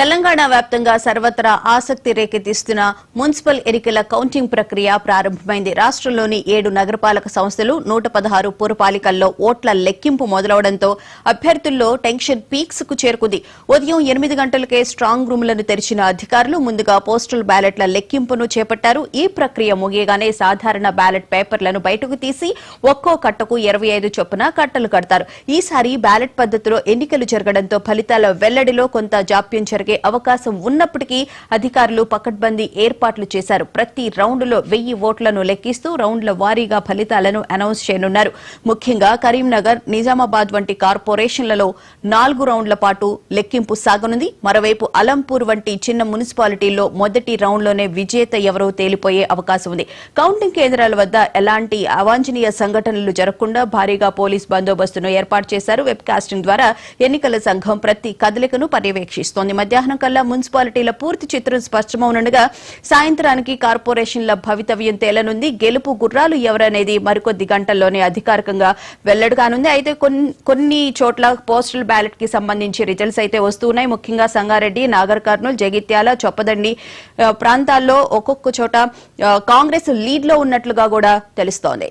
తెలంగాణ వ్యాప్తంగా సర్వత్రా ఆసక్తి రేకెత్తిస్తున్న మున్సిపల్ ఎన్నికల కౌంటింగ్ ప్రక్రియ ప్రారంభమైంది. రాష్ట్రంలోని 7 నగరపాలక సంస్థలు 116 పురపాలికల్లో ఓట్ల లెక్కింపు మొదలవడంతో అభ్యర్థుల్లో టెన్షన్ పీక్స్ కు చేరుకుంది. ఉదయం 8 గంటలకే స్ట్రాంగ్ రూమ్లను తెరిచిన అధికారులు ముందుగా పోస్టల్ బ్యాలెట్ల లెక్కింపును చేపట్టారు. ఈ ప్రక్రియ ముగియగానే సాధారణ బ్యాలెట్ పేపర్లను బయటకు తీసి ఒక్కో కట్టకు 25 చొప్పున కట్టలు కడతారు. ఈసారి బ్యాలెట్ పద్ధతిలో ఎన్నికలు జరగడంతో ఫలితాల వెల్లడిలో కొంత జాప్యం జరిగే అవకాశం ఉన్నప్పటికీ అధికారులు పకడ్బందీ ఏర్పాట్లు చేశారు. ప్రతి రౌండ్లో 1000 ఓట్లను లెక్కిస్తూ రౌండ్ల వారీగా ఫలితాలను అనౌన్స్ చేయనున్నారు. ముఖ్యంగా కరీంనగర్, నిజామాబాద్ వంటి కార్పొరేషన్లలో 4 రౌండ్ల పాటు లెక్కింపు సాగనుంది. మరోవైపు అలంపూర్ వంటి చిన్న మున్సిపాలిటీల్లో మొదటి రౌండ్లోనే విజేత ఎవరో తేలిపోయే అవకాశం ఉంది. కౌంటింగ్ కేంద్రాల వద్ద ఎలాంటి అవాంఛనీయ సంఘటనలు జరగకుండా భారీగా పోలీస్ బందోబస్తును ఏర్పాటు చేశారు. వెబ్ కాస్టింగ్ ద్వారా ఎన్నికల సంఘం ప్రతి కదలికను పర్యవేక్షిస్తోంది. మధ్యాహ్నం కల్లా మున్సిపాలిటీల పూర్తి చిత్రం స్పష్టమవునుండగా సాయంత్రానికి కార్పొరేషన్ల భవితవ్యం తేలనుంది. గెలుపు గుర్రాలు ఎవరనేది మరికొద్ది గంటల్లోనే అధికారికంగా వెల్లడి కానుంది. అయితే కొన్ని చోట్ల పోస్టల్ బ్యాలెట్ కి సంబంధించి రిజల్ట్స్ అయితే వస్తున్నాయి. ముఖ్యంగా సంగారెడ్డి, నాగర్ కర్నూల్, జగిత్యాల, చొప్పదండి ప్రాంతాల్లో ఒక్కొక్క చోట కాంగ్రెస్ లీడ్ లో ఉన్నట్లుగా కూడా తెలుస్తోంది.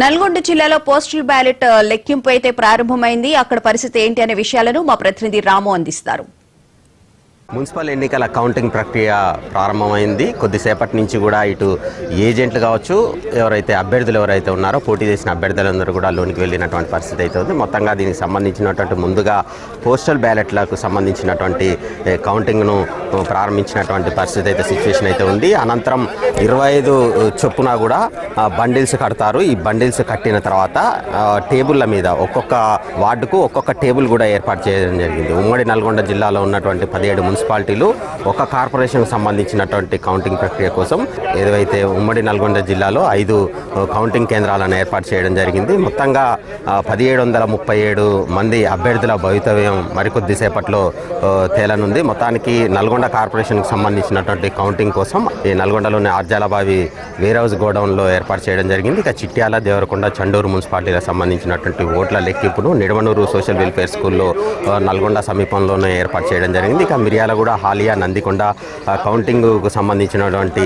నల్గొండ జిల్లాలో పోస్టల్ బ్యాలెట్ లెక్కింపు అయితే ప్రారంభమైంది. అక్కడ పరిస్థితి ఏంటి అనే విషయాలను మా ప్రతినిధి రాము అందిస్తారు. మున్సిపల్ ఎన్నికల కౌంటింగ్ ప్రక్రియ ప్రారంభమైంది. కొద్దిసేపటి నుంచి కూడా ఇటు ఏజెంట్లు కావచ్చు, అభ్యర్థులు ఎవరైతే ఉన్నారో పోటీ చేసిన అభ్యర్థులందరూ కూడా లోనికి వెళ్ళినటువంటి పరిస్థితి అయితే ఉంది. మొత్తంగా దీనికి సంబంధించినటువంటి ముందుగా పోస్టల్ బ్యాలెట్లకు సంబంధించినటువంటి కౌంటింగ్ను ప్రారంభించినటువంటి పరిస్థితి అయితే సిచ్యువేషన్ అయితే ఉంది. అనంతరం 25 చొప్పున కూడా బండిల్స్ కడతారు. ఈ బండిల్స్ కట్టిన తర్వాత టేబుల్ల మీద ఒక్కొక్క వార్డుకు ఒక్కొక్క టేబుల్ కూడా ఏర్పాటు చేయడం జరిగింది. ఉమ్మడి నల్గొండ జిల్లాలో ఉన్నటువంటి 17 మున్సిపాలిటీలు ఒక కార్పొరేషన్కు సంబంధించినటువంటి కౌంటింగ్ ప్రక్రియ కోసం ఏదైతే ఉమ్మడి నల్గొండ జిల్లాలో 5 కౌంటింగ్ కేంద్రాలను ఏర్పాటు చేయడం జరిగింది. మొత్తంగా 1737 మంది అభ్యర్థుల భవితవ్యం మరికొద్ది సేపట్లో తేలనుంది. మొత్తానికి నల్గొండ కార్పొరేషన్కి సంబంధించినటువంటి కౌంటింగ్ కోసం ఈ నల్గొండలోని ఆర్జాలాబావి వేర్ హౌస్ గోడౌన్లో ఏర్పాటు చేయడం జరిగింది. ఇక చిట్యాల, దేవరకొండ, చండూరు మున్సిపాలిటీలకు సంబంధించినటువంటి ఓట్ల లెక్కింపును నిడమనూరు సోషల్ వెల్ఫేర్ స్కూల్లో నల్గొండ సమీపంలోనే ఏర్పాటు చేయడం జరిగింది. ఇక మిర్యాలగూడ, హాలియా, నందికొండ కౌంటింగ్కు సంబంధించినటువంటి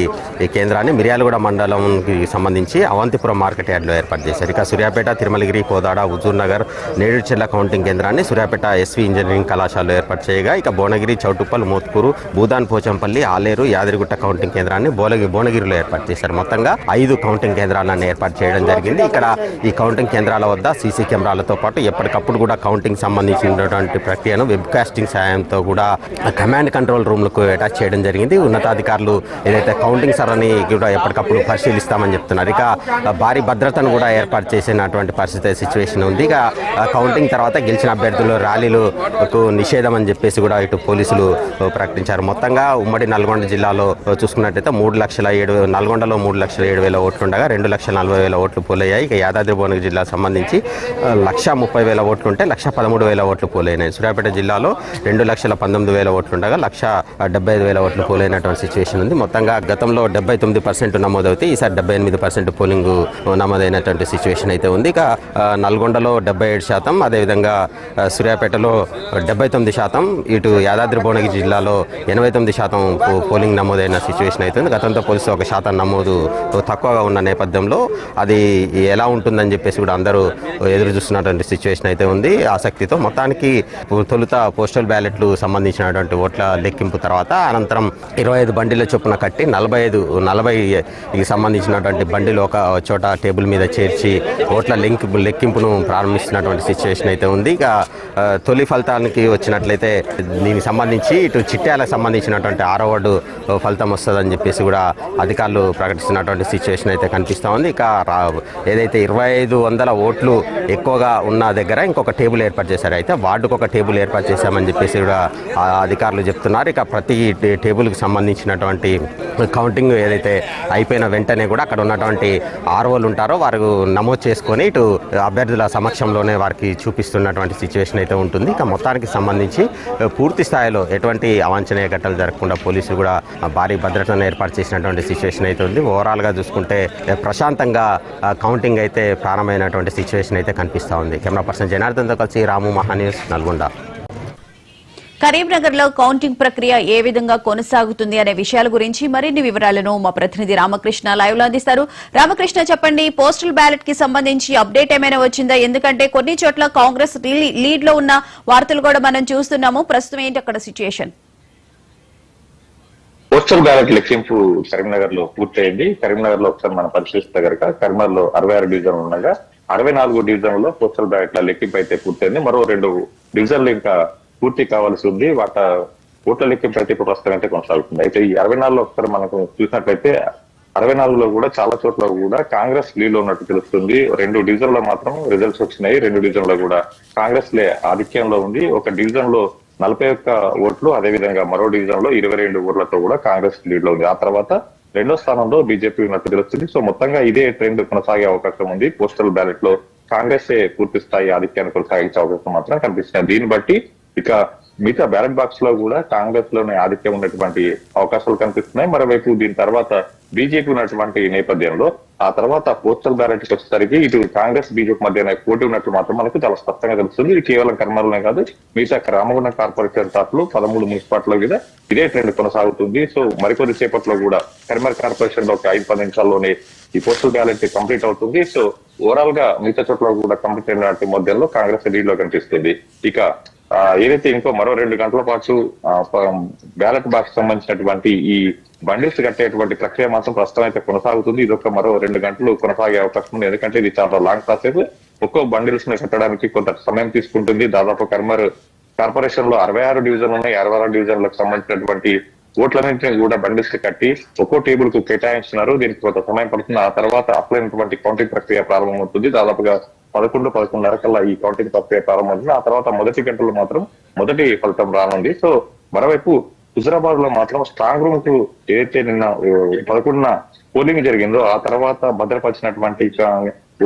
కేంద్రాన్ని మిర్యాలగూడ మండలంకి సంబంధించి అవంతిపురం మార్కెట్ యార్డ్లో ఏర్పాటు చేశారు. ఇక సూర్యాపేట, తిరుమలగిరి, కోదాడ, హుజూర్ నగర్, నేడుచెర్ల కౌంటింగ్ కేంద్రాన్ని సూర్యాపేట ఎస్వి ఇంజనీరింగ్ కళాశాలలో ఏర్పాటు చేయగా ఇక భువనగిరి, చౌటుప్పల్, మోత్కూరు, భూదాన్ పోచంపల్లి, ఆలేరు, యాదగిరిగుట్ట కౌంటింగ్ కేంద్రాన్ని భువనగిరిలో ఏర్పాటు చేశారు. మొత్తంగా 5 కౌంటింగ్ కేంద్రాలను ఏర్పాటు చేయడం జరిగింది. ఇక్కడ ఈ కౌంటింగ్ కేంద్రాల వద్ద సీసీ కెమెరాలతో పాటు ఎప్పటికప్పుడు కూడా కౌంటింగ్ సంబంధించినటువంటి ప్రక్రియను వెబ్ కాస్టింగ్ సాయంతో కూడా కమాండ్ కంట్రోల్ రూమ్లకు అటాచ్ చేయడం జరిగింది. ఉన్నతాధికారులు ఏదైతే కౌంటింగ్ సరళిని కూడా ఎప్పటికప్పుడు పరిశీలిస్తామని చెప్తున్నారు. ఇక భారీ భద్రతను కూడా ఏర్పాటు చేసినటువంటి పరిస్థితి సిచ్యువేషన్ ఉంది. ఇక కౌంటింగ్ తర్వాత గెలిచిన అభ్యర్థులు ర్యాలీలకు నిషేధం అని చెప్పేసి కూడా ఇటు పోలీసులు ప్రకటించారు. మొత్తంగా ఉమ్మడి నల్గొండ జిల్లాలో చూసుకున్నట్టయితే నల్గొండలో 3,07,000 ఓట్లు ఉండగా 2,40,000 ఓట్లు పోలయ్యాయి. ఇక యాదాద్రి భువనగిరి జిల్లాకు సంబంధించి 1,30,000 ఓట్లు ఉంటే 1,13,000 ఓట్లు పోలైనాయి. సూర్యాపేట జిల్లాలో 2,19,000 ఓట్లు ఉండగా 1,75,000 ఓట్లు పోలైనటువంటి సిచ్యువేషన్ ఉంది. మొత్తంగా గతంలో 79% నమోదవుతాయి. ఈసారి 78% పోలింగ్ నమోదైనటువంటి సిచ్యువేషన్ అయితే ఉంది. ఇక నల్గొండలో 77%, అదేవిధంగా సూర్యాపేటలో 79%, ఇటు యాదాద్రి భువనగిరి జిల్లాలో 89% పోలింగ్ నమోదైన సిచ్యువేషన్ అయితే ఉంది. గతంతో పోలిస్తే 1% నమోదు తక్కువగా ఉన్న నేపథ్యంలో అది ఎలా ఉంటుందని చెప్పేసి కూడా అందరూ ఎదురు చూస్తున్నటువంటి సిచ్యువేషన్ అయితే ఉంది ఆసక్తితో. మొత్తానికి తొలుత పోస్టల్ బ్యాలెట్లు సంబంధించినటువంటి ఓట్ల ఓట్ల లెక్కింపు తర్వాత అనంతరం 25 బండిల చొప్పున కట్టి 40కి సంబంధించినటువంటి బండిలు ఒక చోట టేబుల్ మీద చేర్చి ఓట్ల లెక్కింపును ప్రారంభిస్తున్నటువంటి సిచ్యువేషన్ అయితే ఉంది. ఇక తొలి ఫలితానికి వచ్చినట్లయితే దీనికి సంబంధించి ఇటు చిట్యాలకు సంబంధించినటువంటి 6వ వార్డు ఫలితం వస్తుందని చెప్పేసి కూడా అధికారులు ప్రకటిస్తున్నటువంటి సిచ్యువేషన్ అయితే కనిపిస్తూ ఉంది. ఇక ఏదైతే 2500 ఓట్లు ఎక్కువగా ఉన్న దగ్గర ఇంకొక టేబుల్ ఏర్పాటు చేశారు. అయితే వార్డుకు ఒక టేబుల్ ఏర్పాటు చేశామని చెప్పేసి కూడా అధికారులు చెప్తున్నారు. ఇక ప్రతి టేబుల్కి సంబంధించినటువంటి కౌంటింగ్ ఏదైతే అయిపోయిన వెంటనే కూడా అక్కడ ఉన్నటువంటి ఆర్ఓలు ఉంటారో వారు నమోదు చేసుకొని ఇటు అభ్యర్థుల సమక్షంలోనే వారికి చూపిస్తున్నటువంటి సిచ్యువేషన్ అయితే ఉంటుంది. ఇక మొత్తానికి సంబంధించి పూర్తి స్థాయిలో ఎటువంటి అవాంఛనీయ ఘటనలు జరగకుండా పోలీసులు కూడా భారీ భద్రతను ఏర్పాటు చేసినటువంటి సిచ్యువేషన్ అయితే ఉంది. ఓవరాల్గా చూసుకుంటే ప్రశాంతంగా కౌంటింగ్ అయితే ప్రారంభమైనటువంటి సిచ్యువేషన్ అయితే కనిపిస్తూ ఉంది. కెమెరా పర్సన్ జనార్దన్తో కలిసి రాము, మహాన్యూస్, నల్గొండ. కరీంనగర్ లో కౌంటింగ్ ప్రక్రియ ఏ విధంగా కొనసాగుతుంది అనే విషయాల గురించి మరిన్ని వివరాలను మా ప్రతినిధి రామకృష్ణ లైవ్ లో అందిస్తారు. రామకృష్ణ, చెప్పండి, పోస్టల్ బ్యాలెట్ కి సంబంధించి అప్డేట్ ఏమైనా వచ్చిందా? ఎందుకంటే కొన్ని చోట్ల కాంగ్రెస్ లీడ్ లో ఉన్న వార్తలు కూడా మనం చూస్తున్నాము. ప్రస్తుతం ఏంటి అక్కడ సిచ్యుయేషన్? పోస్టల్ బ్యాలెట్ లెక్కింపు కరీంనగర్ లో పూర్తయింది. కరీంనగర్ లో ఒకసారి మనం పరిశీలిస్తే కనుక కరీంనగర్ లో 66 డివిజన్లు ఉండగా 64 డివిజన్లలో పోస్టల్ బ్యాలెట్ల లెక్కింపు అయితే పూర్తయింది. మరో 2 డివిజన్లు ఇంకా పూర్తి కావాల్సి ఉంది. ఓట్ల లెక్కింపు అయితే ఇప్పుడు ప్రస్తుతం అయితే కొనసాగుతుంది. అయితే ఈ 64లో ఒకసారి మనకు చూసినట్లయితే 64లో కూడా చాలా చోట్ల కూడా కాంగ్రెస్ లీడ్ లో ఉన్నట్టు తెలుస్తుంది. 2 డివిజన్లో మాత్రం రిజల్ట్స్ వచ్చినాయి. 2 డివిజన్లో కూడా కాంగ్రెస్ ఆధిక్యంలో ఉంది. ఒక డివిజన్ లో 41 ఓట్లు, అదేవిధంగా మరో డివిజన్ లో 22 ఓట్లతో కూడా కాంగ్రెస్ లీడ్ లో ఉంది. ఆ తర్వాత 2వ స్థానంలో బీజేపీ ఉన్నట్టు తెలుస్తుంది. సో మొత్తంగా ఇదే ట్రెండ్ కొనసాగే అవకాశం ఉంది. పోస్టల్ బ్యాలెట్ లో కాంగ్రెస్ పూర్తి స్థాయి ఆధిక్యాన్ని కొనసాగించే అవకాశం మాత్రం కనిపిస్తుంది. దీన్ని బట్టి ఇక మిగతా బ్యాలెట్ బాక్స్ లో కూడా కాంగ్రెస్ లోనే ఆధిక్యం ఉన్నటువంటి అవకాశాలు కనిపిస్తున్నాయి. మరోవైపు దీని తర్వాత బీజేపీ ఉన్నటువంటి నేపథ్యంలో ఆ తర్వాత పోస్టల్ బ్యాలెట్ వచ్చేసరికి ఇటు కాంగ్రెస్ బీజేపీ మధ్య పోటీ ఉన్నట్లు మాత్రం మనకు చాలా స్పష్టంగా తెలుస్తుంది. ఇది కేవలం కరీంనగర్లోనే కాదు, మిగతా రామగుండం కార్పొరేషన్ టాప్లు 13 మున్సిపాలిటీల మీద ఇదే ట్రెండ్ కొనసాగుతుంది. సో మరికొద్ది సేపట్లో కూడా కరీంనగర్ కార్పొరేషన్ లో ఒక 5-10 నిమిషాల్లోనే ఈ పోస్టల్ బ్యాలెట్ కంప్లీట్ అవుతుంది. సో ఓవరాల్ గా మిగతా చోట్ల కూడా కంప్లీట్ అయినటువంటి మధ్యలో కాంగ్రెస్ లీడ్ లో కనిపిస్తుంది. ఇక ఏదైతే ఇంకో మరో 2 గంటల పాటు బ్యాలెట్ బాక్స్ సంబంధించినటువంటి ఈ బండిల్స్ కట్టేటువంటి ప్రక్రియ మాత్రం ప్రస్తుతం అయితే కొనసాగుతుంది. ఇది ఒక మరో 2 గంటలు కొనసాగే అవకాశం ఉంది. ఎందుకంటే ఇది చాలా లాంగ్ ప్రాసెస్. ఒక్కో బండిల్స్ ని కట్టడానికి కొంత సమయం తీసుకుంటుంది. దాదాపు కరీంనగర్ కార్పొరేషన్ లో 66 డివిజన్లు ఉన్నాయి. 66 డివిజన్లకు సంబంధించినటువంటి ఓట్లన్నింటినీ కూడా బండిల్స్ కట్టి ఒక్కో టేబుల్ కు కేటాయించినారు. దీనికి కొంత సమయం పడుతుంది. ఆ తర్వాత అసలైనటువంటి కౌంటింగ్ ప్రక్రియ ప్రారంభమవుతుంది. దాదాపుగా 11-11:30 కల్లా ఈ కౌంటింగ్ ప్రక్రియ ప్రారంభమవుతుంది. ఆ తర్వాత మొదటి గంటలో మాత్రం మొదటి ఫలితం రానుంది. సో మరోవైపు హుజరాబాద్ లో మాత్రం స్ట్రాంగ్ రూమ్ కు ఏదైతే నిన్న 11న పోలింగ్ జరిగిందో ఆ తర్వాత భద్రపరిచినటువంటి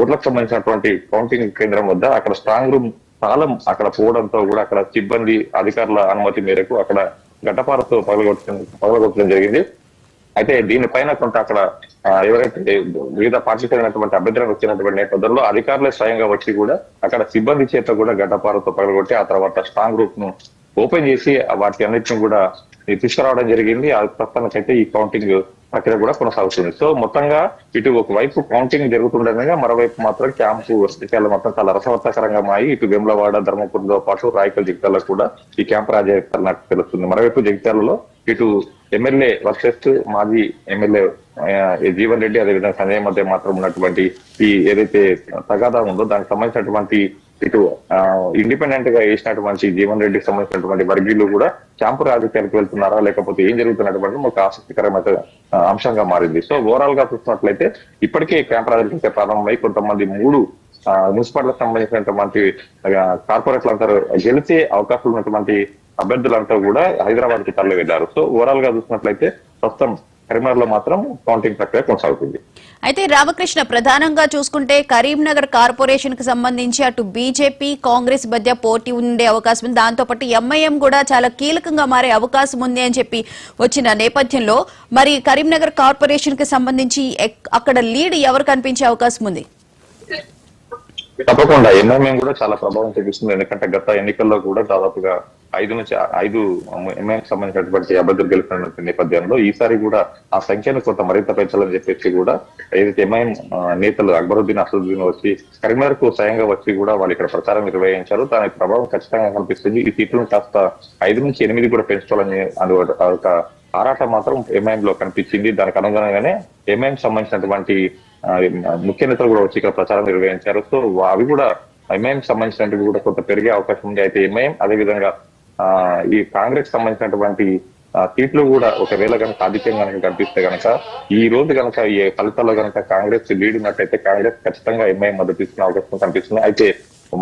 ఓట్లకు సంబంధించినటువంటి కౌంటింగ్ కేంద్రం వద్ద అక్కడ స్ట్రాంగ్ రూమ్ తాళం అక్కడ పోవడంతో కూడా అక్కడ సిబ్బంది అధికారుల అనుమతి మేరకు అక్కడ గడ్డపారతో పగలగొట్టడం జరిగింది. అయితే దీనిపైన కొంత అక్కడ ఎవరైతే వివిధ పార్టీకి చెందినటువంటి అభ్యర్థులకు వచ్చినటువంటి నేపథ్యంలో అధికారులే స్వయంగా వచ్చి కూడా అక్కడ సిబ్బంది చేత కూడా గడ్డపారతో పగలగొట్టి ఆ తర్వాత స్ట్రాంగ్ రూమ్ ను ఓపెన్ చేసి వాటి అన్నింటిని కూడా తీసుకురావడం జరిగింది. ఆ ప్రస్తుతానికైతే ఈ కౌంటింగ్ ప్రక్రియ కూడా కొనసాగుతుంది. సో మొత్తంగా ఇటు ఒకవైపు కౌంటింగ్ జరుగుతుండగా మరోవైపు మాత్రం క్యాంపు విషయాలు మొత్తం చాలా రసవత్తకరంగా మాయి ఇటు వేములవాడ, ధర్మపురంతో పాటు రాయకల్, జగిత్యాల కూడా ఈ క్యాంపు రాజేస్తున్నట్టు తెలుస్తుంది. మరోవైపు జగిత్యాలలో ఇటు ఎమ్మెల్యే వర్సెస్ మాజీ ఎమ్మెల్యే జీవన్ రెడ్డి అదేవిధంగా సంజయ్ మధ్య మాత్రం ఉన్నటువంటి ఈ ఏదైతే తగాదా ఉందో దానికి సంబంధించినటువంటి ఇటు ఇండిపెండెంట్ గా వేసినటువంటి జీవన్ రెడ్డికి సంబంధించినటువంటి వర్గీయులు కూడా క్యాంపు రాజకీయాలకు వెళ్తున్నారా లేకపోతే ఏం జరుగుతున్నటువంటి ఒక ఆసక్తికరమైన అంశంగా మారింది. సో ఓవరాల్ గా చూసినట్లయితే ఇప్పటికే క్యాంపు రాజకీయ ప్రారంభమై కొంతమంది 3 మున్సిపాలిటీలకు సంబంధించినటువంటి కార్పొరేట్లు అందరూ గెలిచే అవకాశాలు ఉన్నటువంటి అభ్యర్థులంతా కూడా హైదరాబాద్ కి తరలి వెళ్లారు. సో ఓవరాల్ గా చూసినట్లయితే ప్రస్తుతం కరీంనగర్ లో మాత్రం కౌంటింగ్ ప్రక్రియ కొనసాగుతుంది. అయితే రామకృష్ణ, ప్రధానంగా చూసుకుంటే కరీంనగర్ కార్పొరేషన్ కి సంబంధించి అటు బీజేపీ, కాంగ్రెస్ మధ్య పోటీ ఉండే అవకాశం ఉంది. దాంతో పాటు ఎంఐఎం కూడా చాలా కీలకంగా మారే అవకాశం ఉంది అని చెప్పి వచ్చిన నేపథ్యంలో మరి కరీంనగర్ కార్పొరేషన్ కి సంబంధించి అక్కడ లీడ్ ఎవరు కనిపించే అవకాశం ఉంది? తప్పకుండా ఎంఐఎం కూడా చాలా ప్రభావం చూపిస్తుంది. ఎందుకంటే గత ఎన్నికల్లో కూడా దాదాపుగా ఐదు ఎంఐఎం సంబంధించినటువంటి అభ్యర్థులు గెలిపిన నేపథ్యంలో ఈసారి కూడా ఆ సంఖ్యను కొంత మరింత పెంచాలని చెప్పేసి కూడా ఏదైతే ఎంఐఎం నేతలు అక్బరుద్దీన్, అసదుద్దీన్ వచ్చి కరీంనగర్ కు స్వయంగా వచ్చి కూడా వాళ్ళు ఇక్కడ ప్రచారం నిర్వహించారు. దాని ప్రభావం ఖచ్చితంగా కనిపిస్తుంది. ఈ సీట్లను కాస్త 5 నుంచి 8 కూడా పెంచుకోవాలని ఒక ఆరాటం మాత్రం ఎంఐఎం లో కనిపించింది. దానికి అనుగుణంగానే ఎంఐఎం సంబంధించినటువంటి ముఖ్య నేతలు కూడా వచ్చి ఇక్కడ ప్రచారం నిర్వహించారు. సో అవి కూడా ఎంఐఎం సంబంధించినవి కూడా కొంత పెరిగే అవకాశం ఉంది. అయితే ఎంఐఎం అదేవిధంగా ఈ కాంగ్రెస్ సంబంధించినటువంటి సీట్లు కూడా ఒకవేళ కనుక ఆధిక్యం కనుక కనిపిస్తే కనుక ఈ రోజు కనుక ఈ ఫలితాల్లో కనుక కాంగ్రెస్ లీడ్ ఉన్నట్టయితే కాంగ్రెస్ ఖచ్చితంగా ఎంఐఎం మద్దతు తీసుకునే అవకాశం కనిపిస్తుంది. అయితే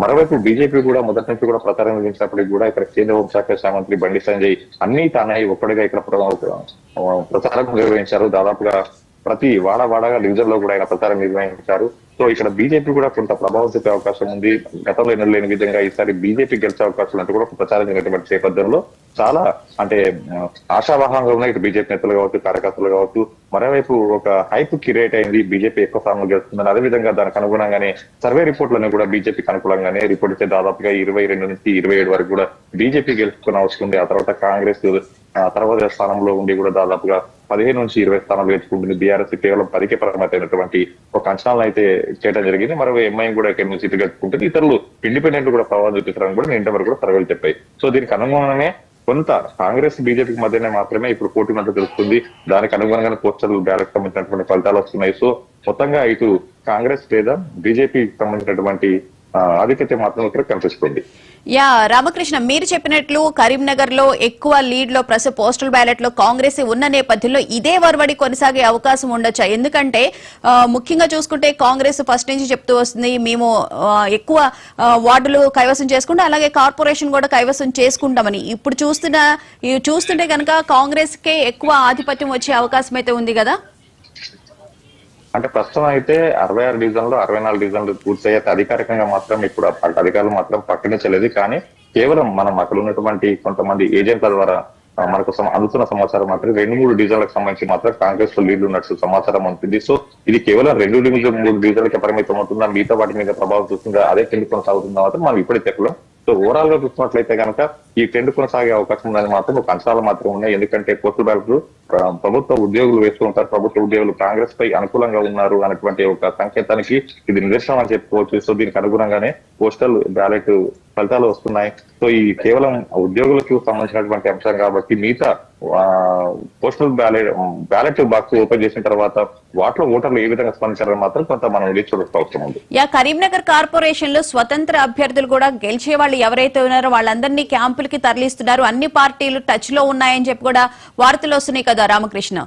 మరోవైపు బీజేపీ కూడా మొదటి నుంచి కూడా ప్రచారం నిర్వహించినప్పటికీ కూడా ఇక్కడ కేంద్ర హోంశాఖ మంత్రి బండి సంజయ్ అన్ని తానే ఒక్కడిగా ఇక్కడ ప్రచారం నిర్వహించారు. దాదాపుగా ప్రతి వాడవాడగా డివిజన్ లో కూడా ఆయన ప్రచారం నిర్వహించారు. సో ఇక్కడ బీజేపీ కూడా కొంత ప్రభావం చూపే అవకాశం ఉంది. గతంలో ఎన్నలేని విధంగా ఈసారి బీజేపీ గెలిచే అవకాశం అంటూ కూడా ప్రచారం జరిగినటువంటి నేపథ్యంలో చాలా అంటే ఆశావాహంగా ఉన్నాయి ఇటు బీజేపీ నేతలు కావచ్చు, కార్యకర్తలు కావచ్చు. మరోవైపు ఒక హైప్ క్రియేట్ అయింది, బీజేపీ ఎక్కువ స్థానంలో గెలుస్తుందని. అదేవిధంగా దానికి అనుగుణంగానే సర్వే రిపోర్ట్లను కూడా బీజేపీకి అనుకూలంగానే రిపోర్ట్ ఇస్తే దాదాపుగా 22 నుంచి 27 వరకు కూడా బీజేపీ గెలుచుకుని వస్తుంది. ఆ తర్వాత కాంగ్రెస్ తర్వాత స్థానంలో ఉండి కూడా దాదాపుగా 15 నుంచి 20 స్థానాలు గెలుచుకుంటుంది. బీఆర్ఎస్ కేవలం 10కే పరిమితమైనటువంటి ఒక అంచనాలను అయితే చేయడం జరిగింది. మరో ఎంఐఎం కూడా 8 సీట్లు గెలుచుకుంటుంది. ఇతరులు ఇండిపెండెంట్ కూడా ప్రభావం చూపిస్తారని కూడా ఇంతవరకు కూడా సర్వేలు చెప్పాయి. సో దీనికి అనుగుణంగానే కొంత కాంగ్రెస్ బీజేపీకి మధ్యనే మాత్రమే ఇప్పుడు పోటీ మధ్య తెలుస్తుంది. దానికి అనుగుణంగానే పోస్టల్ బ్యాలెట్ సంబంధించినటువంటి ఫలితాలు వస్తున్నాయి. సో మొత్తంగా ఇటు కాంగ్రెస్ లేదా బీజేపీకి సంబంధించినటువంటి ఆధిక్యత మాత్రం ఇక్కడ కనిపిస్తుంది. యా రామకృష్ణ, మీరు చెప్పినట్లు కరీంనగర్ లో ఎక్కువ లీడ్ లో పోస్టల్ బ్యాలెట్ లో కాంగ్రెస్ ఉన్న నేపథ్యంలో ఇదే వరవడి కొనసాగే అవకాశం ఉండొచ్చా? ఎందుకంటే ముఖ్యంగా చూసుకుంటే కాంగ్రెస్ ఫస్ట్ నుంచి చెప్తూ వస్తుంది మేము ఎక్కువ వార్డులు కైవసం చేసుకుంటాం, అలాగే కార్పొరేషన్ కూడా కైవసం చేసుకుంటామని. ఇప్పుడు చూస్తుంటే కనుక కాంగ్రెస్ కే ఎక్కువ ఆధిపత్యం వచ్చే అవకాశం అయితే ఉంది కదా? అంటే ప్రస్తుతం అయితే 66 డివిజన్లు 64 డివిజన్లు పూర్తయ్యే అధికారికంగా మాత్రం ఇప్పుడు అధికారులు మాత్రం ప్రకటించలేదు. కానీ కేవలం మనం అక్కడ ఉన్నటువంటి కొంతమంది ఏజెంట్ల ద్వారా మనకు అందుతున్న సమాచారం మాత్రం 2-3 డివిజన్లకు సంబంధించి మాత్రం కాంగ్రెస్ లో లీడ్లు ఉన్నట్టు సమాచారం ఉంటుంది. సో ఇది కేవలం 2 డివిజన్ 3 డివిజన్లకి పరిమితం అవుతుందా, మిగతా వాటి మీద ప్రభావం చూస్తుందా, అదే ట్రెండ్ కొనసాగుతుందా మాత్రం మనం ఇప్పుడే చెప్పలేం. సో ఓవరాల్ గా చూసినట్లయితే కనుక ఈ ట్రెండ్ కొనసాగే అవకాశం ఉందని మాత్రం ఒక అంచనాలు మాత్రం ఉన్నాయి. ఎందుకంటే పోస్టల్ బ్యాలెట్ ప్రభుత్వ ఉద్యోగులు వేసుకుంటారు, ప్రభుత్వ ఉద్యోగులు కాంగ్రెస్ పై అనుకూలంగా ఉన్నారు అనేటువంటి ఒక సంకేతానికి ఇది నిదర్శనం అని చెప్పుకోవచ్చు. సో దీనికి అనుగుణంగానే పోస్టల్ బ్యాలెట్ ఫలితాలు వస్తున్నాయి. సో ఈ కేవలం ఉద్యోగులకు సంబంధించినటువంటి అంశం కాబట్టి మిగతా పోస్టల్ బ్యాలెట్ బాక్స్ ఓపెన్ చేసిన తర్వాత వాటిలో ఓటర్లు ఏ విధంగా స్పందించారని మాత్రం కొంత మనం చూడాల్సిన అవసరం ఉంది. కరీంనగర్ కార్పొరేషన్ లో స్వతంత్ర అభ్యర్థులు కూడా గెలిచే వాళ్ళు ఎవరైతే ఉన్నారో వాళ్ళందరినీ క్యాంపులకి తరలిస్తున్నారు, అన్ని పార్టీలు టచ్ లో ఉన్నాయని చెప్పి కూడా వార్తలు వస్తున్నాయి కదా రామకృష్ణ?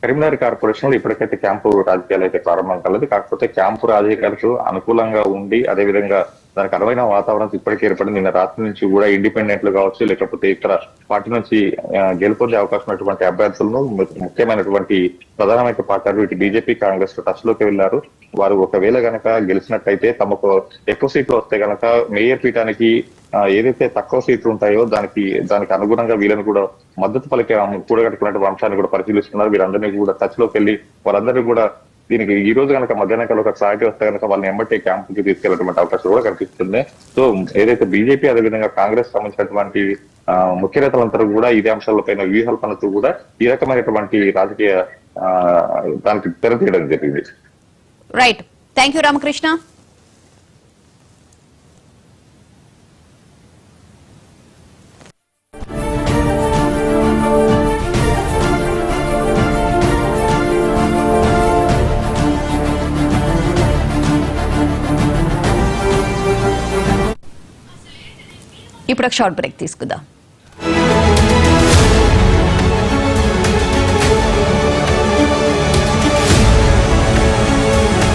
కరీంనగర్ కార్పొరేషన్ లో ఇప్పటికైతే క్యాంపు రాజకీయాలు అయితే ప్రారంభం కాలేదు. కాకపోతే క్యాంపు రాజకీయాలకు అనుకూలంగా ఉండి అదేవిధంగా దానికి అనువైన వాతావరణం ఇప్పటికీ ఏర్పడింది. నిన్న రాత్రి నుంచి కూడా ఇండిపెండెంట్లు కావచ్చు, లేకపోతే ఇక్కడ పార్టీ నుంచి గెలుపొందే అవకాశం ఉన్నటువంటి అభ్యర్థులను ముఖ్యమైనటువంటి ప్రధానమైన పార్టీలు ఇటు బీజేపీ కాంగ్రెస్ టచ్ లోకి వెళ్లారు. వారు ఒకవేళ గనక గెలిచినట్టయితే తమకు ఎక్కువ సీట్లు వస్తే గనక మేయర్ పీఠానికి ఏదైతే తక్కువ సీట్లు ఉంటాయో దానికి అనుగుణంగా వీళ్ళని కూడా మద్దతు పలికే కూడగట్టుకున్నటువంటి అంశాన్ని కూడా పరిశీలిస్తున్నారు. వీరందరినీ కూడా టచ్ లోకి వెళ్లి వారందరినీ కూడా దీనికి ఈ రోజు కనుక మధ్యాహ్నం ఒక క్లారిటీ వస్తే కనుక వాళ్ళని ఎంబట్టి క్యాంపుకి తీసుకెళ్లేటువంటి అవకాశం కూడా కనిపిస్తుంది. సో ఏదైతే బీజేపీ అదేవిధంగా కాంగ్రెస్ సంబంధించినటువంటి ముఖ్య నేతలందరూ కూడా ఇదే అంశాలపైన వ్యూహాల పనులతో కూడా ఈ రకమైనటువంటి రాజకీయ దానికి తెరతీయడం జరిగింది. Right, thank you Ramakrishna. ఇప్పుడు ఒక షార్ట్ బ్రేక్ తీసుకుందాం.